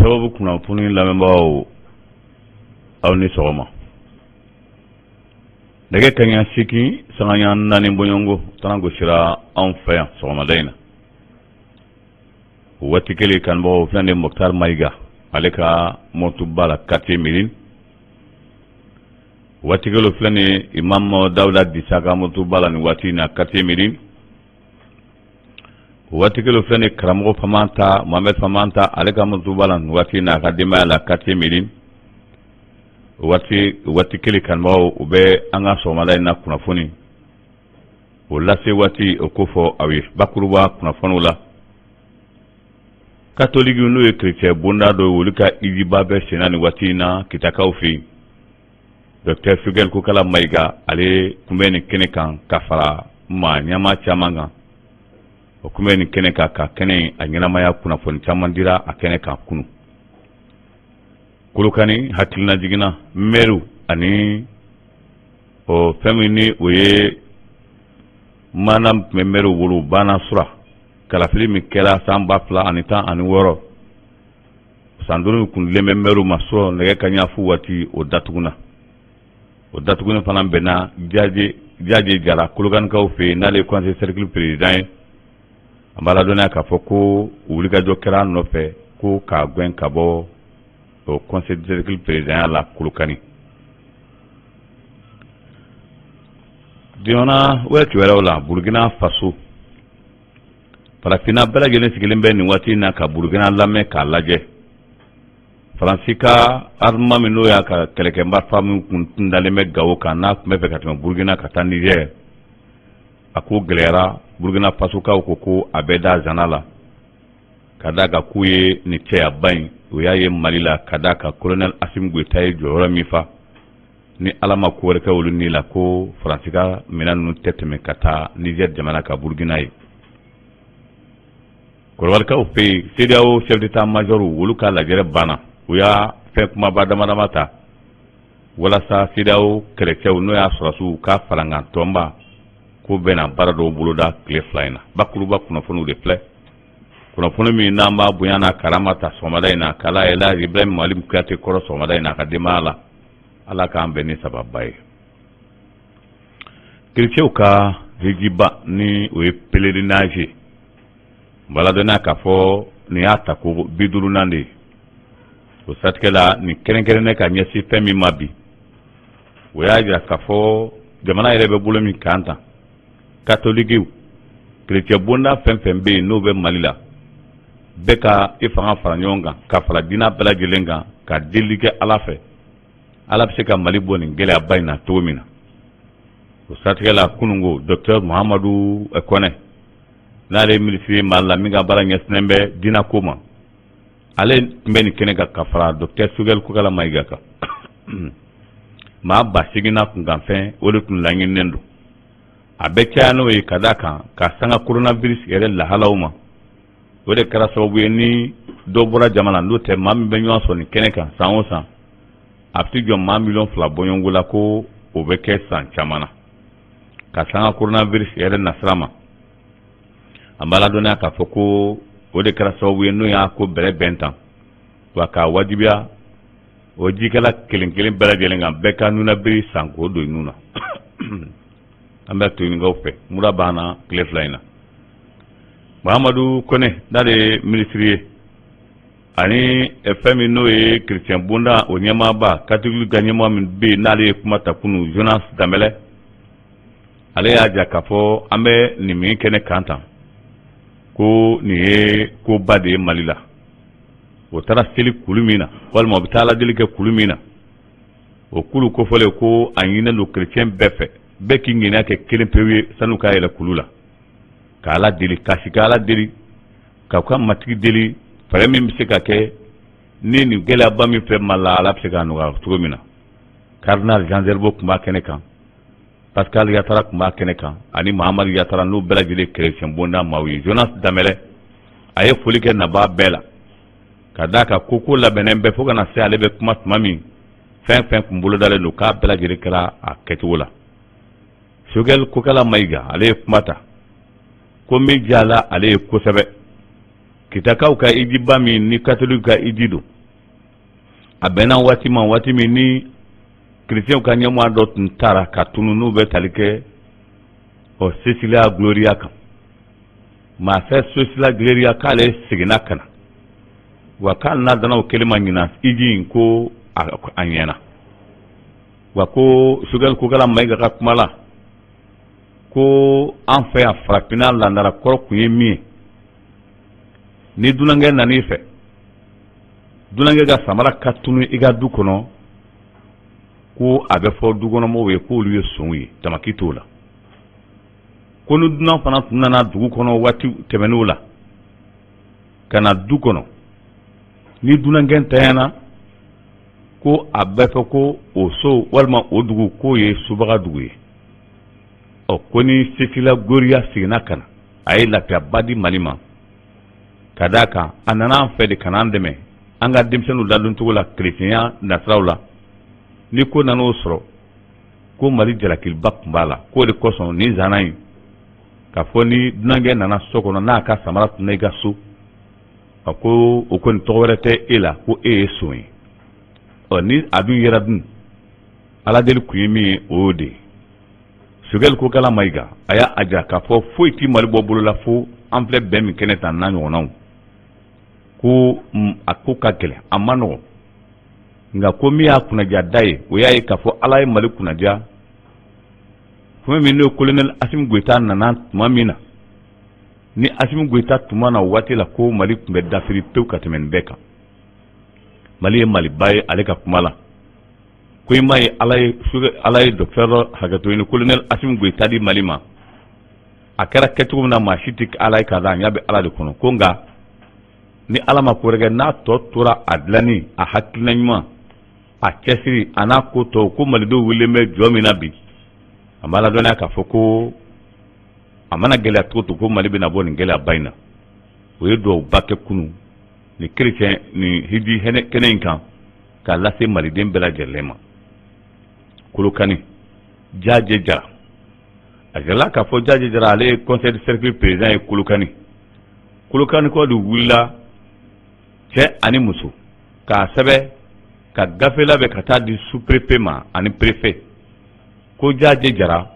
sababu kunnafoni lamɛnbagaw aw ni sɔgɔma. Nɛgɛ kaɲa 8 sanga ɲa 4 bɔɲɔngo tana gosira anw fɛ yan sɔgɔmada in na. O waati kelen kanubagaw filɛ ni Moktar Mayiga ale ka motuba la quartier Médine. O waati kelen filɛ ni Imam Dawuda Disa ka motuba la ni waati na quartier Médine. O waati kelen filɛ ni karamɔgɔ Famanta Mohamed Famanta ale ka motuba la ni waati na ka denbaya la quartier Médine. O waati kelen kanubagaw u bɛ an ka sɔgɔmada in na kunnafoni. O lase waati o ko fɔ aw ye bakuruba kunnafoniw la. Catholique n'o ye chrétien bonda dɔ olu ka ijiba bɛ senna ni waati in na kitakaw fɛ yen. Dr Sugel Kokala Mayiga ale kun bɛ nin kɛnɛ kan ka fara maa ɲɛma caman kan. O kun bɛ nin kɛnɛ kan ka kɛnɛ a ɲɛnamaya kunnafoni caman dira a kɛnɛ kan kunu. Kolokani hakilina jiginna meru ani o fɛn min ni o ye mana meru wolo bana sura kalafili min kɛra san 2016 san 5 kundilen bɛ meru ma sɔrɔ nɛgɛ kaɲa fu waati o datuguna. O datuguni fana bɛnna jaje jara kolokanikaw fɛ yen n'ale conseil cercle président ye. An b'a ladɔnniya k'a fɔ ko wulikajɔ kɛra nɔfɛ ko k'a gɛn ka bɔ o conseil cercle président la Kolokani. Diona waati wɛrɛw la Burkina Faso farafinna bɛɛ lajɛlen sigilen bɛ nin waati in na ka Burkina lamɛn k'a lajɛ. Faransi ka arma min n'o y'a ka kɛlɛkɛmarifa min kun dalen bɛ Gawo kan n'a tun bɛ fɛ ka tɛmɛ Burkina ka taa Niger. A ko gɛlɛyara Burkina Faso kaw ko a bɛ da zana la ka da ka k'u ye nin cɛyaba in o y'a ye Mali la ka da ka colonel Assimi Goïta ye jɔyɔrɔ min fa ni Ala ma ko wɛrɛ kɛ olu ni la ko Faransi ka minɛn ninnu tɛ tɛmɛ ka taa Niger jamana ka Burkina ye. Kɔrɔbalikaw fɛ yen CEDEAO chef d'état major olu ka lajɛrɛ banna u y'a fɛn kumaba damadama ta walasa CEDEAO kɛlɛcɛw n'o y'a sɔrɔsiw ka farankan tɔnba ko bɛna baara dɔw boloda tile 2 in na. Bakuruba kunnafoniw de filɛ. Kunnafoni min n'an b'a bonya n'a karama ta sɔgɔmada in na k'Ala yɛlɛ Ibrahim Malim Kuyate kɔrɔ sɔgɔmada in na ka denbaya la. Ala k'an bɛn ni sababa ye. Chrétienw ka hijiba ni o ye pèlerinage. N b'a ladɔnniya k'a fɔ nin y'a ta ko 50 de ye. O siratigɛ la nin kɛrɛnkɛrɛnnen ka ɲɛsin fɛn min ma bi. O y'a jira k'a fɔ jamana yɛrɛ bɛ bolo min kan tan. Catholique chrétien bonda fɛn fɛn bɛ yen n'o bɛ Mali la. Bɛɛ ka i fanga fara ɲɔgɔn kan ka fara diinɛ bɛɛ lajɛlen kan ka deli kɛ Ala fɛ. Ala bɛ se ka Mali bɔ nin gɛlɛyaba in na cogo min na. O siratigɛ la kunungo Dr Mahamadou Kɔnɛ n'ale ye minisiri ye Mali la min ka baara ɲɛsinnen bɛ diinɛ ko ma. Ale tun bɛ nin kɛnɛ kan ka fara Dr Sugel Kokala Mayiga kan. Maa 8,000 kunkanfɛn o de tun laɲininen don. A bɛ caya n'o ye ka da kan ka sanga coronavirus yɛrɛ lahalaw ma. O de kɛra sababu ye ni dɔ bɔra jamana n'o tɛ maa min bɛ ɲɔgɔn sɔrɔ nin kɛnɛ kan san o san a bɛ jɔ maa 2 bɔɲɔngo la ko o bɛ kɛ san caman na ka sanga coronavirus yɛrɛ nasira ma. An b'a ladɔnniya k'a fɔ ko o de kɛra sababu ye n'o y'a ko bɛrɛ bɛn tan wa k'a wajibiya o jikɛla kelen kelen bɛɛ lajɛlen kan bɛɛ ka nunabiri san k'o don nun na. An bɛ to ɲinikaw fɛ mura banna tile 2 in na. Mahamadou Kone n'ale ye minisiri ye ani fɛn min n'o ye chrétien bonda o ɲɛmaaba catholique ka ɲɛmaa min bɛ yen n'ale ye kuma ta kunu Jonas Dambɛlɛ ale y'a jira k'a fɔ an bɛ nin min kɛnɛ kan tan ko nin ye koba de ye Mali la. O taara seli kulu min na walima o bɛ taa lajɛli kɛ kulu min na o kulu kofɔlen ko a ɲininen don chrétien bɛɛ fɛ bɛɛ k'i ŋaniya kɛ kelen pewu ye sanu k'a yɛlɛ kulu la. Ka Ala deli ka sigi Ala deli ka ka matigi deli fɛɛrɛ min bɛ se ka kɛ ni nin gɛlɛyaba min fɛ Mali la Ala bɛ se k'a nɔgɔya cogo min na. Cardinal Jean Zerbo tun b'a kɛnɛ kan Pascal Yatara tun b'a kɛnɛ kan ani Mahamadu Yatara n'o bɛɛ lajɛlen chrétien bonda maaw ye. Jonas Dambɛlɛ a ye foli kɛ nabaa bɛɛ la ka d'a kan ko labɛnnen bɛɛ fo kana se ale bɛ kuma tuma min fɛn fɛn kun bolodalen don k'a bɛɛ lajɛlen kɛra a kɛcogo la. Sugel Kokala Mayiga ale ye kuma ta ko min jala ale ye kosɛbɛ kitakaw ka iji ba min ni catholique ka iji do abena wati min ni chrétien ka nyamwa do tara ka tunu no be talike o Cecilia Gloria kan ma fe Cecilia Gloria kale sigina kana wa kan na dana o kelima nyina iji ko anyena wa ko sugal ko kala mai ga kumala ko an fe a frapina landara kor kuyemi ni dunange nani fe dunange ga samara katunu iga du kono ko abe fo du kono mo we ko luye sonwi tamakito la ko nu dunan fana tunana dugu kono wati temenula kana du kono ni dunange tayana ko abe fo ko o so walma o dugu ko ye subaga dugu ye o koni Cecilia Gloria sigina kana ay la badi malima kadaka anana fe de kanan deme anga dimsenu ladun tugula chrétien nasrawla ni ko nano soro ko mali jalakil bak mbala ko de koson ni zanay ka foni dunange nana sokono na ka samara tunega su ko o kon togorete ila ko soyi o ni adu yeradun ala del kuyimi ode sugal ko kala maiga aya aja ka fo foiti mali bobulu la fo ample bem keneta na nyonaw ko akuka kele amano nga ko miya kuna jadai o yayi ka fo alay mali kuna ja fo mi no colonel Asim Goita nana mamina ni Asim Goita tumana wati la ko mali kumbe dafiri pew katemen beka mali bay aleka kumala ko mai alay docteur hagato ni colonel Asim Goita di malima akara ketu na mashitik alay kaza nyabe ala de kono konga ni alama korega na tora adlani a hakilna nyuma a kesiri ana ko to ko malido wileme jomina bi amala dona ka foko amana gela to ko malibe na boni gela baina we do bakke kunu ni chrétien ni hidi hene kenen kan ka lase maliden bela jelema kulukani jaje jara ajala ka fo jaje jara ale conseil de cercle président e kulukani ko du willa cɛ ani muso k'a sɛbɛ ka gafe labɛn ka taa di sous-préfet ma ani préfet ko Jaje Jara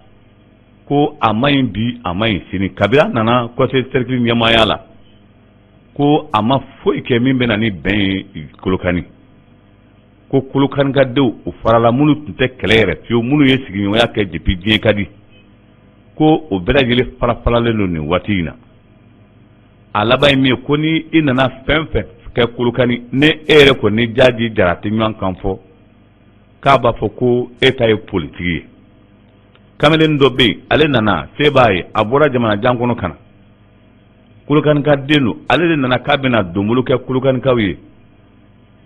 ko a ma ɲi bi a ma ɲi sini kabila nana conseil cercle ɲɛmaaya la ko a ma foyi kɛ min bɛ na ni bɛn ye Kolokani ko Kolokani ka denw o farala minnu tun tɛ kɛlɛ yɛrɛ fiyewu minnu ye sigiɲɔgɔnya kɛ depuis diɲɛ ka di ko o bɛɛ lajɛlen fara-faralen don nin waati in na a laban ye min ye ko ni i nana fɛn fɛn kɛ Kolokani ne ere ko ni Jaje Jara tɛ ɲɔgɔn kan fɔ k'a b'a fɔ ko e ta ye politiki ye kamalen dɔ bɛ yen ale nana se b'a ye a bɔra jamana jan kɔnɔ ka na Kolokani ka den don ale de nana k'a bɛna donbolo kɛ Kolokanikaw ye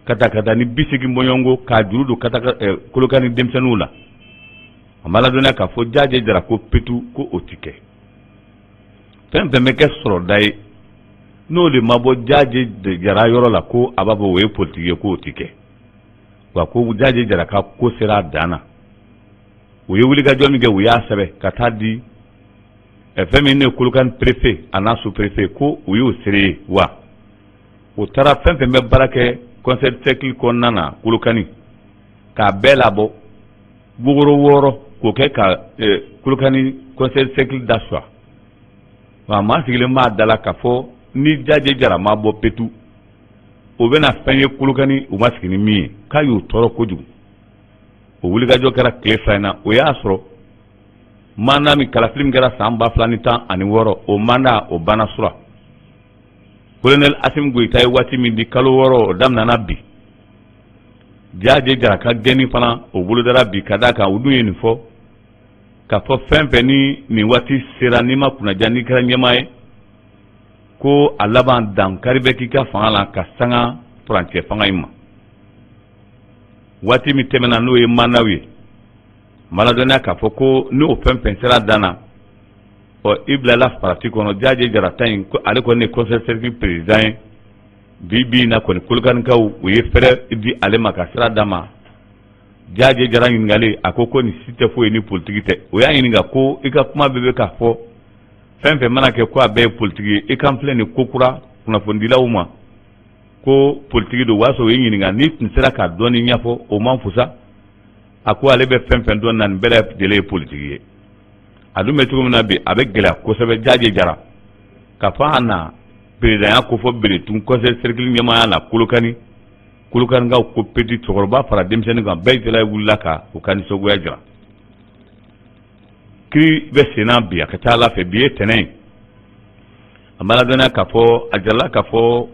ka taa ni 80 bɔɲɔngo k'a juru don ka taa Kolokani denmisɛnninw la a ma ladɔnniya k'a fɔ Jaje Jara ko petu ko o tɛ kɛ fɛn fɛn bɛ kɛ sɔrɔda ye n'o de ma bɔ Jaje Jara yɔrɔ la ko a b'a fɔ o ye politiki ye ko o tɛ kɛ wa ko Jaje Jara ka ko sera a dan na o ye wulikajɔ min kɛ o y'a sɛbɛn ka taa di fɛn min ne ye Kolokani préfet a n'a sous-préfet ko o y'o seere ye wa o taara fɛn fɛn bɛ baara kɛ conseil cercle kɔnɔna na Kolokani k'a bɛɛ labɔ bogoro 6 k'o kɛ ka Kolokani conseil cercle d'assoir wa maa sigilen b'a da la k'a fɔ ni Jaje Jara ma bɔ petu o bɛna fɛn ye Kolokani u ma sigi ni min ye k'a y'o tɔɔrɔ kojugu o wulikajɔ kɛra tile 2 in na o y'a sɔrɔ mandat min kalafili min kɛra san 2016 o mandat o banna sura colonel Asim Goita ye waati min di kalo 6 o daminɛna bi Jaje Jara ka gɛnni fana o bolodara bi ka d'a kan o dun ye nin fɔ k'a fɔ fɛn fɛn ni nin waati sera n'i ma kunnaja n'i kɛra ɲɛmaa ye ko a laban dankari bɛ k'i ka fanga la ka sanga furancɛ fanga in ma waati min tɛmɛna n'o ye mandaw ye maladɔnniya k'a fɔ ko n'o fɛn fɛn sera dan na i bilala parti kɔnɔ Jaje Jara ta in ale kɔni ye conseil cercle président ye bi na kɔni Kolokanikaw u ye fɛrɛ di ale ma ka sira d'a ma Jaje Jara ɲininkali a ko nin si tɛ foyi ni politiki tɛ o y'a ɲininka ko i ka kuma bɛɛ bɛ k'a fɔ fɛn fɛn mana kɛ ko a bɛɛ ye politiki ye i kan filɛ nin ko kura kunnafonidilaw ma ko politique do waso yi ɲininka ni tun sera ka dɔɔni ɲɛfɔ o man fusa a ko ale bɛ fɛn fɛn dɔn na nin bɛɛ lajɛlen ye politique ye a dun bɛ cogo min na bi a bɛ gɛlɛya kosɛbɛ Jaaje Jara ka fɔ a na président ya ko fɔ Beretun conseil cercle ɲɛmaaya la Kolokanikaw ko petit cɛkɔrɔba fara denmisɛnnin kan bɛɛ lajɛlen wulila ka o ka nisɔngoya jira kiri bɛ senna bi a ka ca Ala fɛ bi ye tɛnɛn ye a b'a ladɔnniya k'a fɔ a jirala k'a fɔ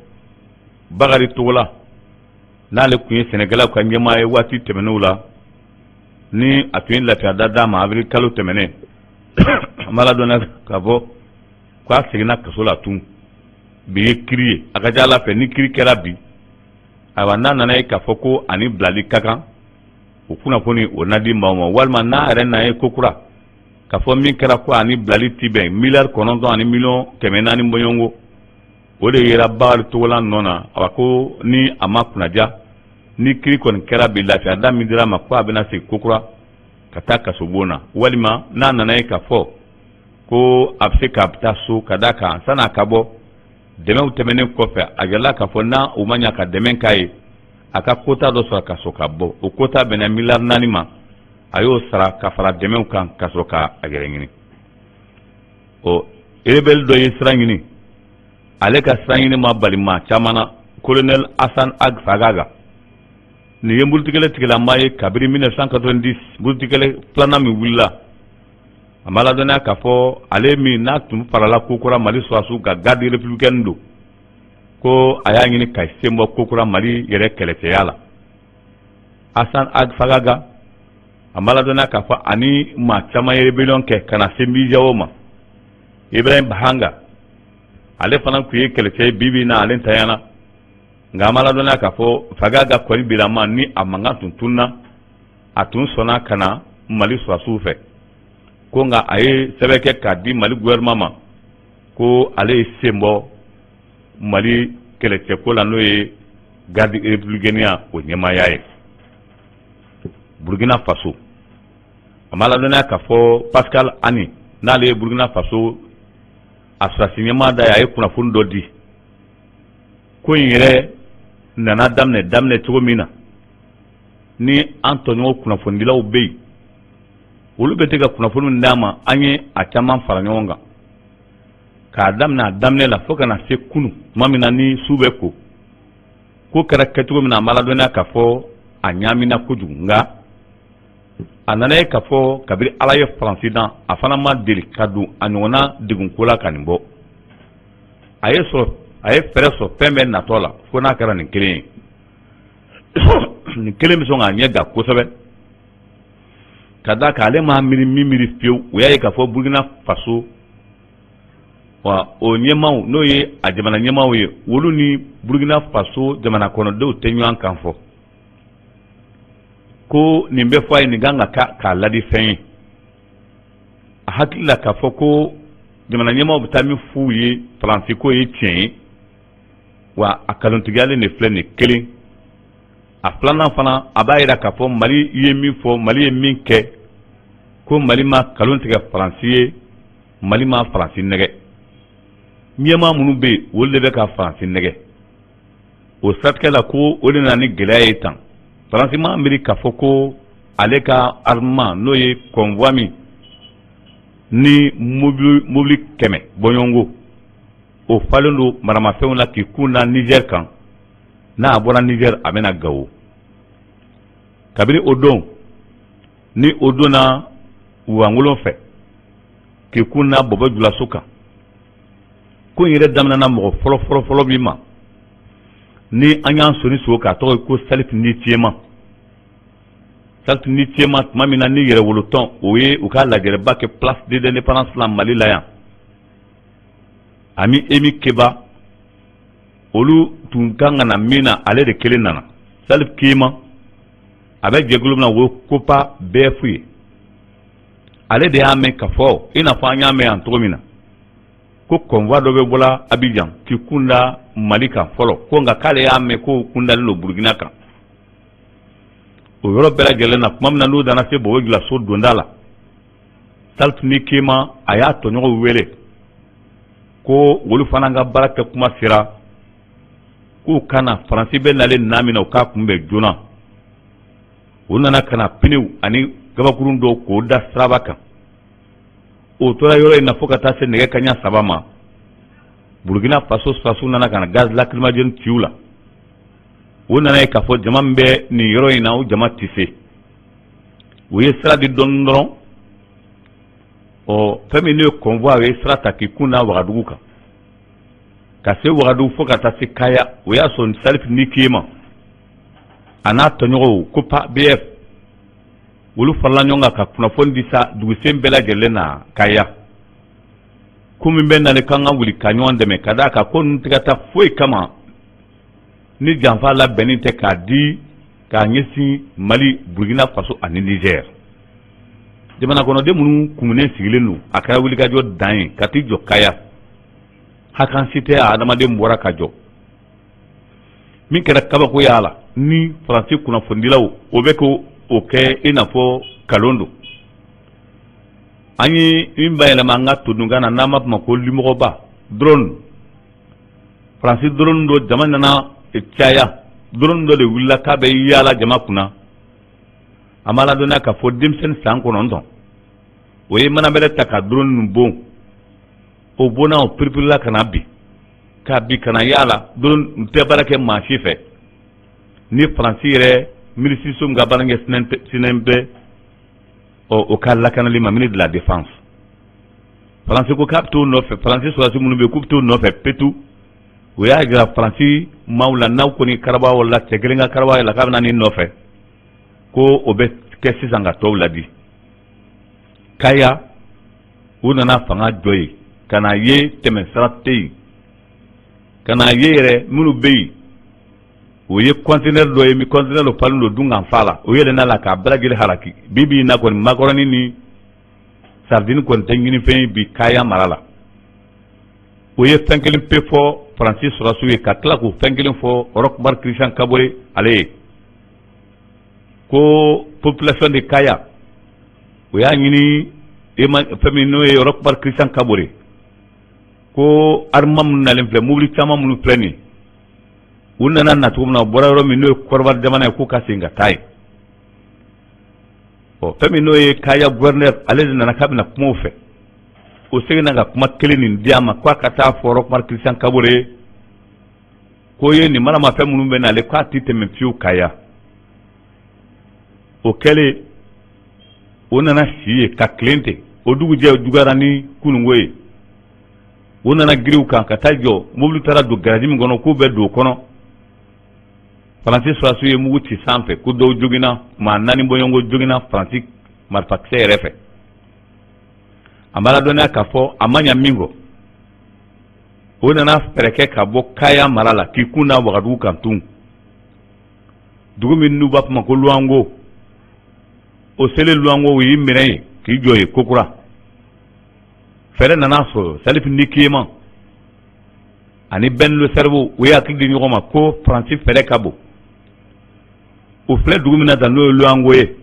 Bakari Togola n'ale tun ye sɛnɛkɛlaw ka ɲɛmaa ye waati tɛmɛnenw la ni a tun ye lafiya da d'a ma avril kalo tɛmɛnen a b'a ladɔnniya k'a fɔ k'a seginna kaso la tun bi ye kiri ye a ka ca Ala fɛ ni kiri kɛra bi ayiwa n'a nana ye k'a fɔ ko ani bilali ka kan o kunnafoni o na di maaw ma walima n'a yɛrɛ na ye ko kura k'a fɔ min kɛra ko ani bilali ti bɛn miliyari 9 ani miliyɔn 400 bɔɲɔngo o de yera Bakari Togola nɔ na a ko ni a ma kunnaja ni kiri kɔni kɛra bi lafiya da min dira ma ko a bɛna segin ko kura ka taa kaso bon na walima n'a nana ye k'a fɔ ko a bɛ se k'a taa so ka d'a kan san'a ka bɔ dɛmɛw tɛmɛnen kɔfɛ a yɛlɛla k'a fɔ n'a o ma ɲa ka dɛmɛ k'a ye a ka quota dɔ sɔrɔ ka sɔrɔ ka bɔ o quota bɛnna miliyari 4 ma a y'o sara ka fara dɛmɛw kan ka sɔrɔ ka a yɛrɛ ɲini o rebelle dɔ ye sira ɲini ale ka sira ɲini ma bali maa caman na colonel Hassan Ag Fagaga nin ye murutikɛlɛ tigilama ye kabiri 1990 murutikɛlɛ filanan min wulila a ma ladɔnniya k'a fɔ ale min n'a tun farala kokura Mali sɔrɔdasiw ka garde républicaine don ko a y'a ɲini ka sen bɔ kokura Mali yɛrɛ kɛlɛcɛya la Hassan Ag Fagaga a ma ladɔnniya k'a fɔ ani maa caman ye rébellion kɛ ka na se Mijawo ma Ibrahim Bahanga ale fana tun ye kɛlɛcɛ ye bibi na ale ntanyana nka a ma ladɔnniya k'a fɔ Fagaga kɔni bilama ni a mankan tun tunna a tun sɔnna ka na Mali sɔrɔdasiw fɛ ko nka a ye sɛbɛn kɛ k'a di Mali gouvernement ma ko ale ye sen bɔ Mali kɛlɛcɛko la n'o ye garde républicaine o ɲɛmaaya ye Burkina Faso a ma ladɔnniya k'a fɔ Pascal Ani n'ale ye Burkina Faso a sɔrɔdasi ɲɛmaa da ye a ye kunnafoni dɔ di ko in yɛrɛ nana daminɛ cogo min na ni an tɔɲɔgɔn kunnafonidilaw bɛ yen olu bɛ se ka kunnafoni d'a ma an ye a caman fara ɲɔgɔn kan k'a daminɛ la fo ka na se kunu tuma min na ni su bɛ ko kɛra kɛcogo min na a ma ladɔnniya k'a fɔ a ɲaamina kojugu nka a nana ye k'a fɔ kabiri Ala ye Faransi dan a fana ma deli ka don a ɲɔgɔnna degunko la ka nin bɔ a ye fɛɛrɛ sɔrɔ fɛn bɛɛ natɔ la fo n'a kɛra nin kelen ye nin kelen bɛ sɔn k'a ɲɛ gan kosɛbɛ ka d'a kan ale ma miiri min miiri fiyewu o y'a ye k'a fɔ Burkina Faso wa o ɲɛmaaw n'o ye a jamana ɲɛmaaw ye olu ni Burkina Faso jamana kɔnɔdenw tɛ ɲɔgɔn kan fɔ ko nin bɛ fɔ a ye nin kan ka k'a ladi fɛn ye a hakili la k'a fɔ ko jamana ɲɛmaaw bɛ taa min f'u ye Faransi ko ye tiɲɛ ye wa a nkalontigiyalen de filɛ nin kelen a filanan fana a b'a yira k'a fɔ Mali ye min fɔ Mali ye min kɛ ko Mali ma nkalon tigɛ Faransi ye Mali ma Faransi nɛgɛ ɲɛmaa minnu bɛ yen olu de bɛ ka Faransi nɛgɛ o siratigɛ la ko o de nana ni gɛlɛya ye tan Faransi ma miiri k'a fɔ ko ale ka armement n'o ye convoi min ni mobili 100 bɔɲɔngo o falen don maramafɛnw la k'i kun da Niger kan n'a bɔra Niger a bɛna Gawo kabini o don ni o donna Wangolon fɛ k'i kun da Bɔbɔ Julaso kan ko in yɛrɛ daminɛna mɔgɔ fɔlɔ min ma ni an y'an soni sogo k'a tɔgɔ ye ko Salifu Nitiema tuma min na ni yɛrɛ wolotɔn o ye u ka lajɛrɛba kɛ place de l'indépendance la Mali la yan Ami Emi Keba olu tun kan ka na min na ale de kelen nana Salifu Kema a bɛ jɛkulu min na o COPA BF ye ale de y'a mɛn ka fɔ i n'a fɔ an y'a mɛn yan cogo min na ko convoi dɔ bɛ bɔra Abidjan k'i kun da Mali kan fɔlɔ ko nka k'ale y'a mɛn ko kun dalen don Burkina kan o yɔrɔ bɛɛ lajɛlen na tuma min na n'u nana se Bɔbɔ Julaso donda la Salifu Kema a y'a tɔɲɔgɔnw wele ko olu fana ka baara kɛ kuma sera k'u kana faransi bɛ nalen na min na u k'a kunbɛn joona u nana ka na piniw ani gabakurun dɔw k'o da siraba kan o tora yɔrɔ in na fo ka taa se nɛgɛ kaɲa 3 ma Burkina Faso sɔrɔsiw nana ka na gaz lacrymogène ci u la u nana ye k'a fɔ jama min bɛ nin yɔrɔ in na o jama tɛ se u ye sira di dɔɔni dɔrɔn fɛn min n'o ye convoi u ye sira ta k'i kun da Wagadugu kan ka se Wagadugu fo ka taa se Kaya o y'a sɔrɔ Salif Nikema a n'a tɔɲɔgɔnw ko BF olu farala ɲɔgɔn kan ka kunnafoni di sa dugusen bɛɛ lajɛlen na Kaya ko min bɛ nale kan ka wuli ka ɲɔgɔn dɛmɛ ka d'a kan ko ninnu tɛ ka taa foyi kama ni janfa labɛnnen tɛ k'a di k'a ɲɛsin Mali Burkina Faso ani Niger jamana kɔnɔden minnu kumunen sigilen don a kɛra wulikajɔ dan ye ka t'i jɔ Kaya hakansi tɛ a adamaden bɔra ka jɔ min kɛra kabako y'a la ni faransi kunnafonidilaw o bɛ k'o kɛ i n'a fɔ kalon don an ye min bayɛlɛma an ka todunkan na n'an b'a fɔ ma ko limɔgɔba drone faransi drone dɔ jama nana caya drone dɔ de wulila k'a bɛ yaala jama kunna a ma ladɔnniya k'a fɔ denmisɛnnin san 9 o ye manabɛlɛ ta ka drone ninnu bon o bonna o piripirila ka na bi k'a bi ka na yaala drone tɛ baara kɛ maa si fɛ ni faransi yɛrɛ minisiriso min ka baara kɛ sinɛn bɛ o ka lakanali ma ministre de la défense faransi ko k'a bɛ t'o nɔfɛ faransi sɔrɔdasi minnu bɛ yen k'u bɛ t'o nɔfɛ petu o y'a jira faransi maaw la n'aw kɔni karabaw la cɛ kelen ka karabaw la k'a bɛ na nin nɔfɛ ko o bɛ kɛ sisan ka tɔw ladi Kaya u nana fanga jɔ yen ka na ye tɛmɛsira tɛ yen ka na ye yɛrɛ minnu bɛ yen o ye conteneur dɔ ye mi conteneur dɔ palen don dunkan fa la o yɛlɛnna la k'a bɛɛ lajɛlen halaki bi bi in na kɔni makɔrɔni ni sardine kɔni tɛ ɲinifɛn ye bi Kaya mara la o ye fɛn kelen pe fɔ faransi sɔrɔdasiw ye ka tila k'o fɛn kelen fɔ Roch-Marc Christian Kabore ale ye ko population de Kaya o y'a ɲini fɛn min n'o ye Roch-Marc Christian Kabore ko armement minnu nalen filɛ mobili caman minnu filɛ nin u nana na cogo min na u bɔra yɔrɔ min n'o ye Kɔrɔwari jamana ye k'u ka segin ka taa yen fɛn min n'o ye Kaya gouverneur ale de nana k'a bɛna kuma u fɛ o seginna ka kuma kelen nin di a ma k'a ka taa fɔ Roch-Marc Christian Kabore k'o ye nin manamafɛn minnu bɛ n'ale k'a tɛ tɛmɛ fiyewu Kaya o kɛlen o nana si ye ka tilen ten o dugujɛ juguyara ni kunungo ye o nana giriw kan ka taa jɔ mobili taara don garaji min kɔnɔ k'u bɛ don o kɔnɔ faransi sɔrɔdasiw ye mugu ci sanfɛ ko dɔw joginna maa 4 bɔɲɔgɔnko joginna faransi marifakisɛ yɛrɛ fɛ a ma ladɔnniya k'a fɔ a ma ɲɛ min kɔ o nana fɛɛrɛ kɛ ka bɔ Kaya mara la k'i kun da Wagadugu kan tun dugu min n'u b'a fɔ ma ko Luango o selen Luango o y'i minɛ yen k'i jɔ yen Kokura fɛrɛ nana sɔrɔ Salif Nikema ani Ben Le Cerveau o ye hakili di ɲɔgɔn ma ko faransi fɛrɛ ka bon o filɛ dugu min na tan n'o ye Luango ye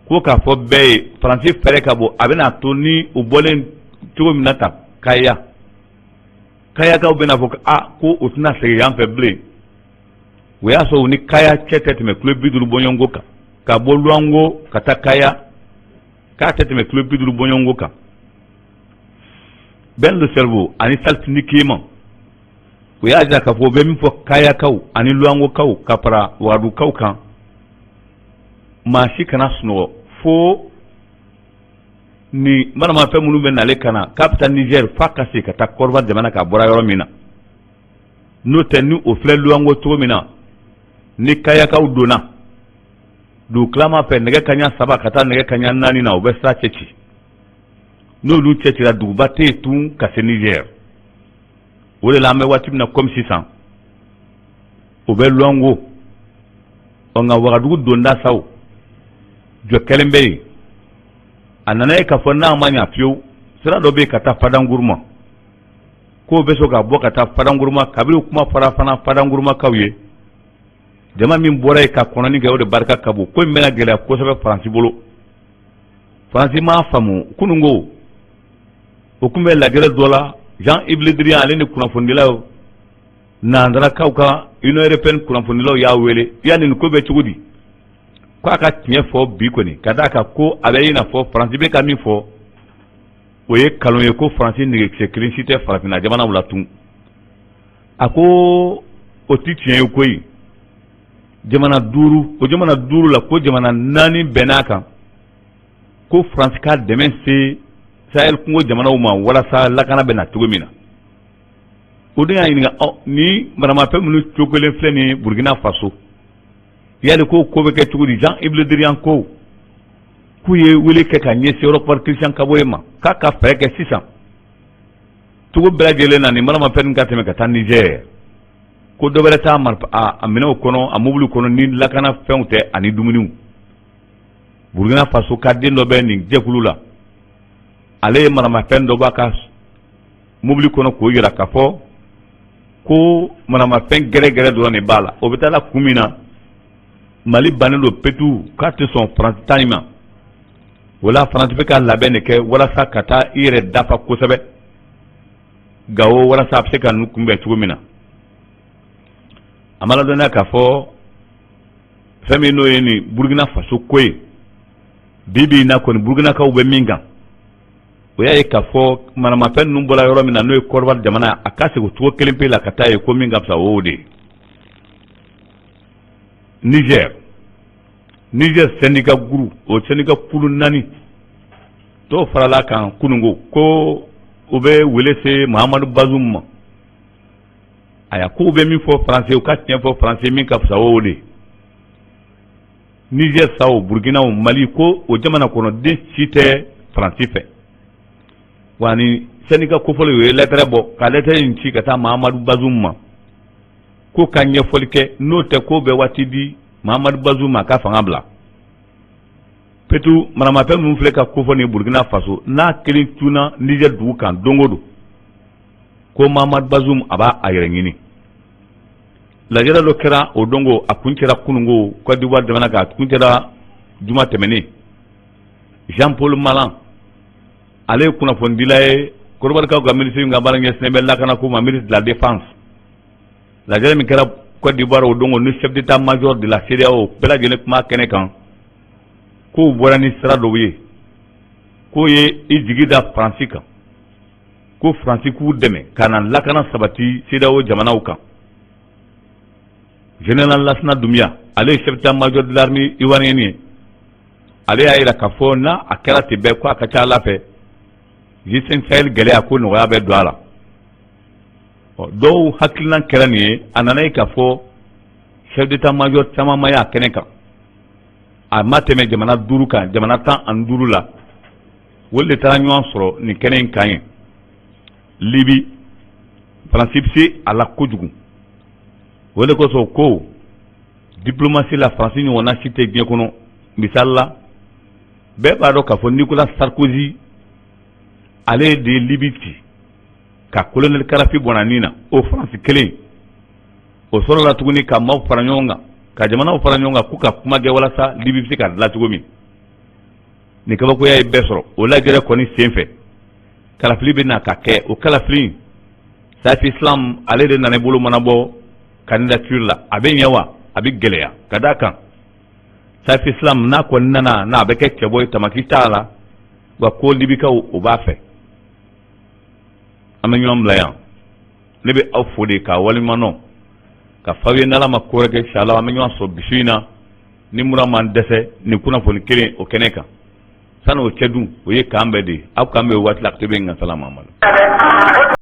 ko k'a fɔ bɛɛ ye faransi fɛrɛ ka bon a bɛna to ni u bɔlen cogo min na tan Kayakaw bɛna fɔ ko o tɛna segin yan fɛ bilen o y'a sɔrɔ u ni Kaya cɛ tɛ tɛmɛ kilo 50 bɔɲɔgɔnko kan ka bɔ Luango ka taa Kaya k'a tɛ tɛmɛ kilo 50 bɔɲɔgɔnko kan Ben Le Cerveau ani Salif Nikema o y'a jira k'a fɔ o bɛ min fɔ Kayakaw ani Luangokaw ka fara Wagadugukaw kan maa si kana sunɔgɔ fo ni manamafɛn minnu bɛ nale ka na k'a bɛ taa Niger f'a ka se ka taa Kɔrɔwari jamana k'a bɔra yɔrɔ min na n'o tɛ ni o filɛ Luango cogo min na ni Kayakaw donna dugu tilama fɛ nɛgɛ kaɲa 3 ka taa nɛgɛ kaɲa 4 na u bɛ sira cɛci n'olu cɛcira duguba tɛ yen tun ka se Niger o de la an bɛ waati min na comme sisan o bɛ Luango nka Wagadugu donda saw jɔ kelen bɛ yen a nana ye k'a fɔ n'a ma ɲɛ fiyewu sira dɔ bɛ yen ka taa Fadanguruma k'o bɛ so ka bɔ ka taa Fadanguruma kabini kuma fɔra fana Fadangurumakaw ye jama min bɔra yen ka kɔnɔni kɛ o de barika ka bon ko in bɛna gɛlɛya kosɛbɛ faransi bolo faransi m'a faamu kunungo o tun bɛ lagɛrɛ dɔ la Jean-Yves Le Drian ale ni kunnafonidilaw nandarakaw ka Union européenne kunnafonilaw y'a wele yani nin ko bɛ cogo di ko a ka tiɲɛ fɔ bi kɔni ka d'a kan ko a bɛ i n'a fɔ Faransi bɛ ka min fɔ o ye kalon ye ko Faransi nɛgɛkisɛ kelen si tɛ farafinna jamanaw la tun a ko o ti tiɲɛ ye koyi jamana duuru la ko jamana 4 bɛnn'a kan ko Faransi ka dɛmɛ se Sahel kungo jamanaw ma walasa lakana bɛ na cogo min na o de y'a ɲininka ni maramafɛn minnu cogolen filɛ ni Burkina Faso yali ko bɛ kɛ cogo di Jean-Yves Le Drian ko k'u ye wele kɛ ka ɲɛsin Europe Christian Kaboye ma k'a ka fɛɛrɛ kɛ sisan cogo bɛɛ lajɛlen na ni maramafɛn ka tɛmɛ ka taa Niger ko dɔ wɛrɛ t'a a minɛw kɔnɔ a mobili kɔnɔ ni lakana fɛnw tɛ ani dumuniw Burkina Faso ka den dɔ bɛ nin jɛkulu la ale ye maramafɛn dɔ b'a ka mobili kɔnɔ k'o yira k'a fɔ ko maramafɛn gɛrɛgɛrɛ dɔrɔn de b'a la o bɛ taa la kun min na Mali bannen don petu k'a tɛ sɔn Faransi ta in ma o la Faransi bɛ ka labɛn de kɛ walasa ka taa i yɛrɛ dafa kosɛbɛ Gao walasa a bɛ se ka nu kunbɛn cogo min na a ma ladɔnniya k'a fɔ fɛn min n'o ye nin Burkina Faso ko ye bi in na kɔni Burkinakaw bɛ min kan o y'a ye k'a fɔ maramafɛn ninnu bɔra yɔrɔ min na n'o ye Côte d'Ivoire jamana a ka segin cogo kelen pe la ka taa ye ko min ka fisa o y'o de ye Niger syndicat guru o syndicat kulu 4 dɔw farala kan kunungo ko u bɛ wele se Mahamadu Bazoum ma aya ko u bɛ min fɔ Faransi u ka tiɲɛ fɔ Faransi min ka fisa o de Niger sawo Burkina o Mali ko o jamana kɔnɔ den si tɛ Faransi fɛ wa ni syndicat kofɔli o ye lettre bɔ ka lettre in ci ka taa Mahamadu Bazoum ma ko ka ɲɛfɔli kɛ n'o tɛ ko bɛ waati di Mahamadu Bazoum ma ka fanga bila petu maramafɛn minnu filɛ ka kofɔ ni Burkina Faso n'a kelen tuna Niger dugu kan don o don ko Mahamadu Bazoum a b'a yɛrɛ ɲini lajɛrɛ dɔ kɛra o dongo a kun cɛra kunungo Côte d'Ivoire jamana kan a kun cɛra juma tɛmɛnen Jean-Paul Malan ale ye kunnafonidila ye Côte d'Ivoire ka ministre ka baara ɲɛsinnen bɛ lakana ko ma ministre de la défense lajɛrɛ min kɛra Côte d'Ivoire o dongo ni chef d'état-major de la CEDEAO bɛɛ lajɛlen kuma kɛnɛ kan k'u bɔra ni sira dɔw ye k'o ye i jigi da Faransi kan ko Faransi k'u dɛmɛ ka na lakana sabati CEDEAO jamanaw kan Général Lassana Doumbia ale ye chef d'état-major de l'armée ivoirienne ye ale y'a yira k'a fɔ n'a a kɛra ten bɛɛ ko a ka ca Ala fɛ G5 Sahel gɛlɛya ko nɔgɔya bɛ don a la dɔw hakilinan kɛra nin ye a nana ye k'a fɔ chef d'état-major caman ma y'a kɛnɛ kan a ma tɛmɛ jamana 5 kan jamana 15 la olu de taara ɲɔgɔn sɔrɔ nin kɛnɛ in kan ye Libi Faransi bɛ se a la kojugu o de kosɔn ko diplomasi la Faransi ɲɔgɔnna si tɛ diɲɛ kɔnɔ misali la bɛɛ b'a dɔn k'a fɔ Nicolas Sarkozy ale de ye Libi ci ka colonel Karafi bɔnna nin na o Faransi kelen o sɔrɔla tuguni ka maaw fara ɲɔgɔn kan ka jamanaw fara ɲɔgɔn kan k'u ka kuma kɛ walasa Libi bɛ se ka dilan cogo min nin kabakoya ye bɛɛ sɔrɔ o lajɛrɛ kɔni senfɛ kalafili bɛ na ka kɛ o kalafili Safi Islam ale de nana i bolo mana bɔ candidature la a bɛ ɲɛ wa a bɛ gɛlɛya ka d'a kan Safi Islam n'a kɔni nana n'a bɛ kɛ cɛbɔ ye tamaki t'a la wa ko Libikaw o b'a fɛ an bɛ ɲɔgɔn bila yan ne bɛ aw fo de k'a waleɲumandɔn ka f'aw ye n'Ala ma ko wɛrɛ kɛ inshallah an bɛ ɲɔgɔn sɔrɔ bisu in na ni mura m'an dɛsɛ nin kunnafoni kelen o kɛnɛ kan sani o cɛ dun o ye k'an bɛɛ de ye aw k'an bɛn waati la ka tɛmɛ n ka Mamadu